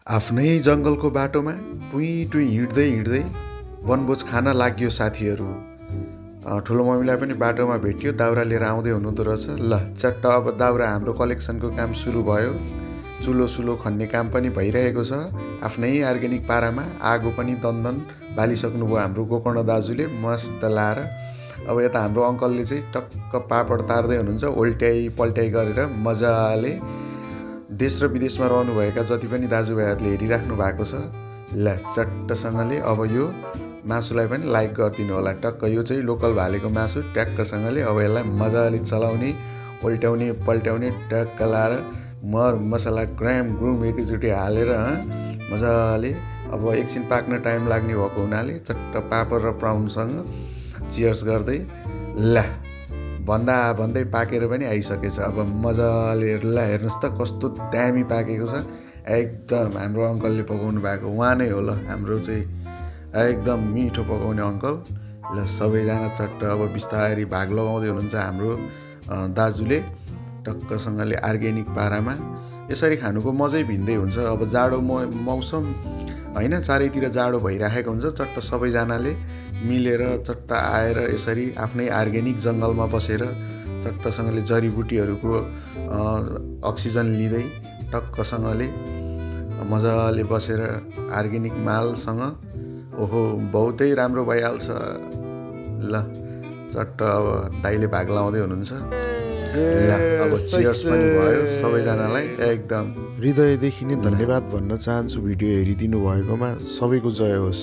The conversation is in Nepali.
आफ्नै जङ्गलको बाटोमा टुई टुई हिँड्दै हिँड्दै वनभोज खान लाग्यो साथीहरू। ठुलो मम्मीलाई पनि बाटोमा भेट्यो, दाउरा लिएर आउँदै हुनुहुँदो रहेछ। ल चट्ट अब दाउरा हाम्रो कलेक्सनको काम सुरु भयो। चुलो सुलो खन्ने काम पनि भइरहेको छ आफ्नै अर्ग्यानिक पारामा। आगो पनि दन्दन बालिसक्नुभयो हाम्रो गोकर्ण दाजुले मस्त लाएर। अब यता हाम्रो अङ्कलले चाहिँ टक्क पापड तार्दै हुनुहुन्छ, ओल्ट्याइ पल्ट्याइ गरेर मजाले। देश र विदेशमा रहनुभएका जति पनि दाजुभाइहरूले हेरिराख्नु भएको छ, ल चट्टसँगले अब यो मासुलाई पनि लाइक गरिदिनु होला। टक्क यो चाहिँ लोकल भालेको मासु ट्याक्कसँगले अब यसलाई मजाले चलाउने, ओल्ट्याउने पल्ट्याउने ट्याक्क लाएर मर मसला ग्राम ग्रुम एकैचोटि हालेर मजाले। अब एकछिन पाक्न टाइम लाग्ने भएको हुनाले चट्ट पापड र प्राउनसँग चियर्स गर्दै ला भन्दा भन्दै पाकेर पनि आइसकेछ। अब मजाले ल हेर्नुहोस् त कस्तो दामी पाकेको छ। एकदम हाम्रो अङ्कलले पकाउनु भएको उहाँ नै हो। ल हाम्रो चाहिँ एकदम मिठो पकाउने अङ्कल। ल सबैजना चट्ट अब बिस्तारै भाग लगाउँदै हुनुहुन्छ हाम्रो दाजुले टक्कसँगले अर्ग्यानिक पारामा। यसरी खानुको मजै भिन्दै हुन्छ। अब जाडो मौसम होइन, चारैतिर जाडो भइराखेको हुन्छ। चट्ट सबैजनाले मिलेर चट्ट आएर यसरी आफ्नै अर्ग्यानिक जङ्गलमा बसेर चट्टसँगले जडीबुटीहरूको अक्सिजन लिँदै टक्कसँगले मजाले बसेर अर्ग्यानिक मालसँग ओहो बहुतै राम्रो भइहाल्छ। ल चट्ट अब दाइले भाग लाउँदै हुनुहुन्छ। ल अब चियर्स पनि भयो सबैजनालाई। एकदम हृदयदेखि नै धन्यवाद भन्न चाहन्छु भिडियो हेरिदिनु भएकोमा। सबैको जय होस्।